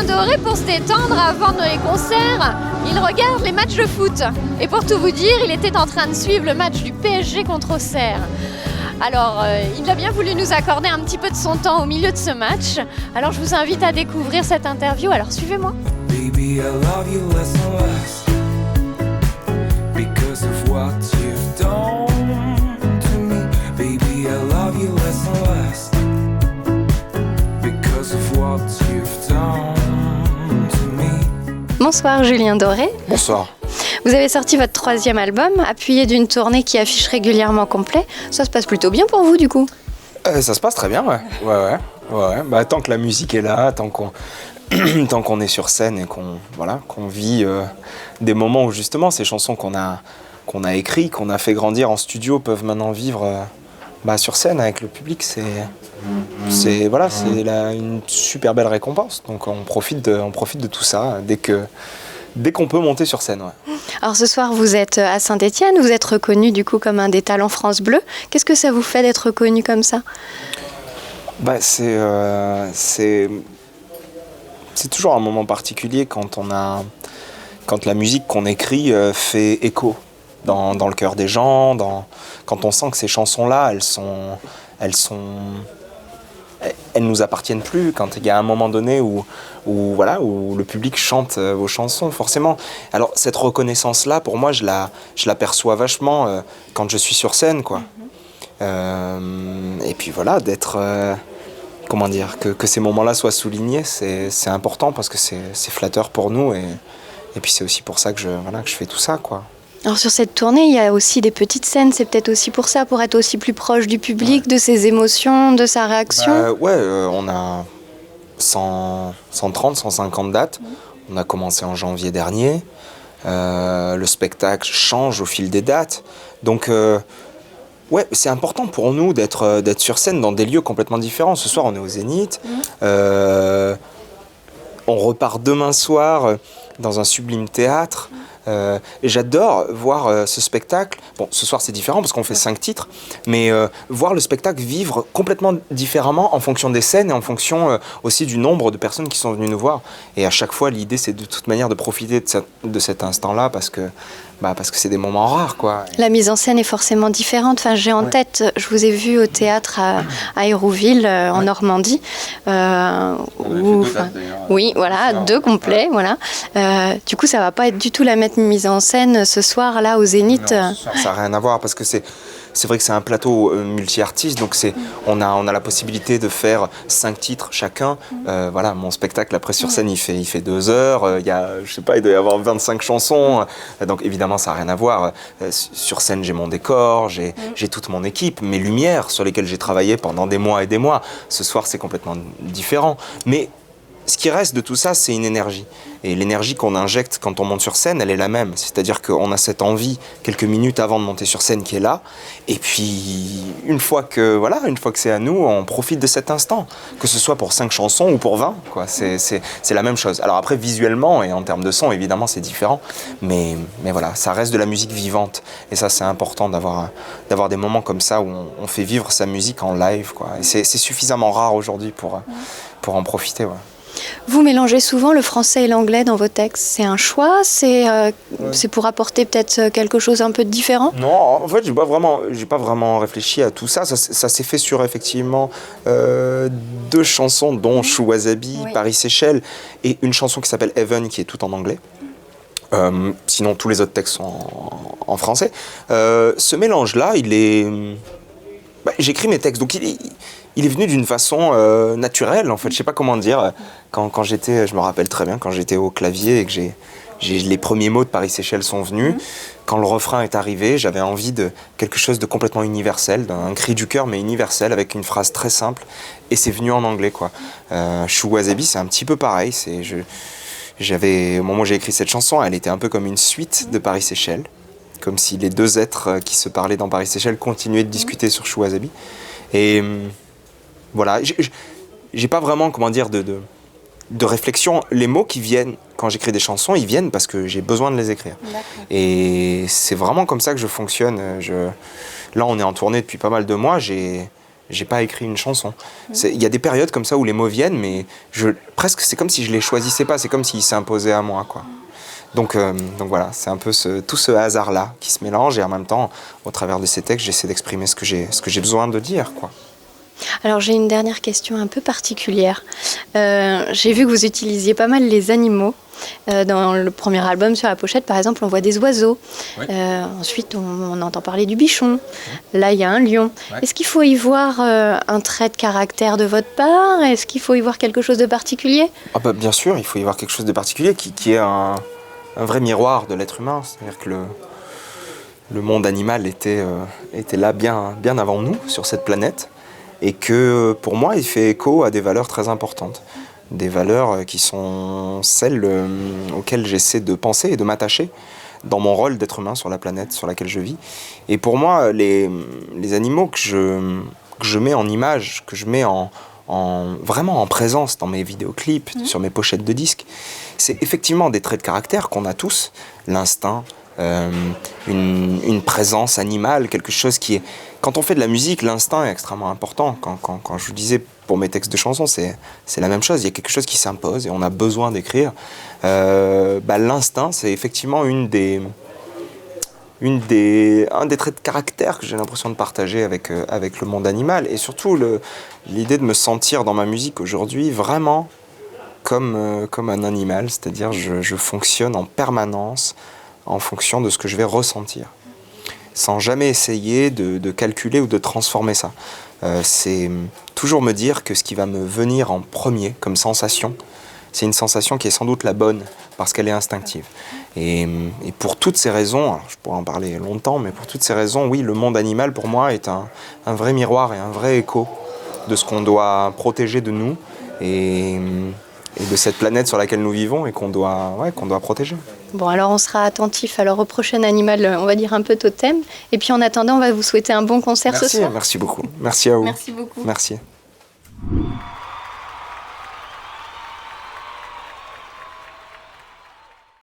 Julien Doré, pour se détendre avant les concerts, il regarde les matchs de foot. Et pour tout vous dire, il était en train de suivre le match du PSG contre Auxerre. Alors, il a bien voulu nous accorder un petit peu de son temps au milieu de ce match. Alors, je vous invite à découvrir cette interview. Alors, suivez-moi. Baby, I love you less and less because of what you've done to me. Baby, I love you less and less because of what you've done to me. Bonsoir Julien Doré. Bonsoir. Vous avez sorti votre 3e album, appuyé d'une tournée qui affiche régulièrement complet. Ça se passe plutôt bien pour vous du coup? Ça se passe très bien, ouais. Bah, tant que la musique est là, tant qu'on est sur scène et qu'on vit des moments où justement ces chansons qu'on a écrites, qu'on a fait grandir en studio peuvent maintenant vivre sur scène avec le public, c'est une super belle récompense. Donc on profite de tout ça dès qu'on peut monter sur scène. Ouais. Alors ce soir vous êtes à Saint-Étienne, vous êtes reconnu du coup comme un des talents France Bleu. Qu'est-ce que ça vous fait d'être reconnu comme ça? C'est toujours un moment particulier quand la musique qu'on écrit fait écho dans le cœur des gens, quand on sent que ces chansons-là, elles nous appartiennent plus, quand il y a un moment donné où le public chante vos chansons, forcément. Alors cette reconnaissance-là, pour moi, je la perçois vachement quand je suis sur scène, quoi. Et puis voilà, d'être... que ces moments-là soient soulignés, c'est important parce que c'est flatteur pour nous et puis c'est aussi pour ça que je fais tout ça, quoi. Alors sur cette tournée, il y a aussi des petites scènes, c'est peut-être aussi pour ça, pour être aussi plus proche du public, de ses émotions, de sa réaction. On a 130, 150 dates. On a commencé en janvier dernier. Le spectacle change au fil des dates. Donc c'est important pour nous d'être sur scène dans des lieux complètement différents. Ce soir, on est au Zénith. On repart demain soir dans un sublime théâtre. Et j'adore voir ce spectacle. Bon, ce soir c'est différent parce qu'on fait 5 titres, mais voir le spectacle vivre complètement différemment en fonction des scènes et en fonction aussi du nombre de personnes qui sont venues nous voir. Et à chaque fois, l'idée c'est de toute manière de profiter de cet instant-là parce que c'est des moments rares, quoi. La mise en scène est forcément différente. Enfin, j'ai en tête, je vous ai vu au théâtre à Hérouville, en Normandie. Oui, voilà, 2 complets, voilà. Du coup, ça va pas être du tout la même mise en scène ce soir, là, au Zénith. Non, ça n'a rien à voir parce que c'est vrai que c'est un plateau multi-artistes, donc on a la possibilité de faire 5 titres chacun. Mon spectacle après sur scène il fait 2 heures. Il doit y avoir 25 chansons. Donc évidemment ça n'a rien à voir. Sur scène j'ai mon décor, j'ai toute mon équipe, mes lumières sur lesquelles j'ai travaillé pendant des mois et des mois. Ce soir c'est complètement différent. Mais ce qui reste de tout ça, c'est une énergie. Et l'énergie qu'on injecte quand on monte sur scène, elle est la même. C'est-à-dire qu'on a cette envie, quelques minutes avant de monter sur scène, qui est là. Et puis, une fois que c'est à nous, on profite de cet instant. Que ce soit pour 5 chansons ou pour 20, quoi. C'est la même chose. Alors après, visuellement et en termes de son, évidemment, c'est différent. Mais voilà, ça reste de la musique vivante. Et ça, c'est important d'avoir des moments comme ça où on fait vivre sa musique en live, quoi. Et c'est suffisamment rare aujourd'hui pour en profiter, ouais. Vous mélangez souvent le français et l'anglais dans vos textes. C'est un choix? C'est pour apporter peut-être quelque chose un peu de différent? Non, en fait, j'ai pas vraiment réfléchi à tout ça. Ça s'est fait sur effectivement 2 chansons, dont Chou Wasabi, Paris-Séchelles, et une chanson qui s'appelle Heaven, qui est toute en anglais. Sinon, tous les autres textes sont en français. Ce mélange-là, j'écris mes textes, donc il est venu d'une façon naturelle, en fait. Je sais pas comment dire. Quand j'étais, je me rappelle très bien, quand j'étais au clavier et que les premiers mots de Paris-Séchelles sont venus, quand le refrain est arrivé, j'avais envie de quelque chose de complètement universel, d'un cri du cœur, mais universel, avec une phrase très simple. Et c'est venu en anglais, quoi. Chou Wasabi, c'est un petit peu pareil. Au moment où j'ai écrit cette chanson, elle était un peu comme une suite de Paris-Séchelles. Comme si les 2 êtres qui se parlaient dans Paris-Séchelles continuaient de discuter sur Chou Wasabi. Et voilà, j'ai pas vraiment, de réflexion. Les mots qui viennent quand j'écris des chansons, ils viennent parce que j'ai besoin de les écrire. D'accord. Et c'est vraiment comme ça que je fonctionne. Là, on est en tournée depuis pas mal de mois. J'ai j'ai pas écrit une chanson. Il y a des périodes comme ça où les mots viennent, mais presque c'est comme si je les choisissais pas, c'est comme s'ils s'imposaient à moi, quoi. Donc voilà, c'est un peu tout ce hasard-là qui se mélange, et en même temps, au travers de ces textes, j'essaie d'exprimer ce que j'ai besoin de dire, quoi. Alors j'ai une dernière question un peu particulière. J'ai vu que vous utilisiez pas mal les animaux. Dans le premier album, sur la pochette, par exemple, on voit des oiseaux. Oui. Ensuite, on entend parler du bichon. Là, il y a un lion. Ouais. Est-ce qu'il faut y voir un trait de caractère de votre part? Est-ce qu'il faut y voir quelque chose de particulier? Ah bah, bien sûr, il faut y voir quelque chose de particulier qui est un vrai miroir de l'être humain. C'est-à-dire que le monde animal était là bien avant nous, sur cette planète. Et que pour moi, il fait écho à des valeurs très importantes. Des valeurs qui sont celles auxquelles j'essaie de penser et de m'attacher dans mon rôle d'être humain sur la planète sur laquelle je vis. Et pour moi, les animaux que je mets en image, que je mets vraiment en présence dans mes vidéoclips, sur mes pochettes de disques, c'est effectivement des traits de caractère qu'on a tous. L'instinct, une présence animale, quelque chose qui est... Quand on fait de la musique, l'instinct est extrêmement important. Quand je vous disais pour mes textes de chansons, c'est la même chose. Il y a quelque chose qui s'impose et on a besoin d'écrire. L'instinct, c'est effectivement un des traits de caractère que j'ai l'impression de partager avec le monde animal. Et surtout, l'idée de me sentir dans ma musique aujourd'hui vraiment comme un animal. C'est-à-dire, je fonctionne en permanence en fonction de ce que je vais ressentir, sans jamais essayer de calculer ou de transformer ça. C'est toujours me dire que ce qui va me venir en premier comme sensation, c'est une sensation qui est sans doute la bonne, parce qu'elle est instinctive. Et pour toutes ces raisons, alors je pourrais en parler longtemps, mais pour toutes ces raisons, oui, le monde animal pour moi est un vrai miroir et un vrai écho de ce qu'on doit protéger de nous et de cette planète sur laquelle nous vivons et qu'on doit protéger. Bon, alors on sera attentif au prochain animal, on va dire un peu totem. Et puis en attendant, on va vous souhaiter un bon concert ce soir. Merci beaucoup. Merci à vous. Merci beaucoup. Merci.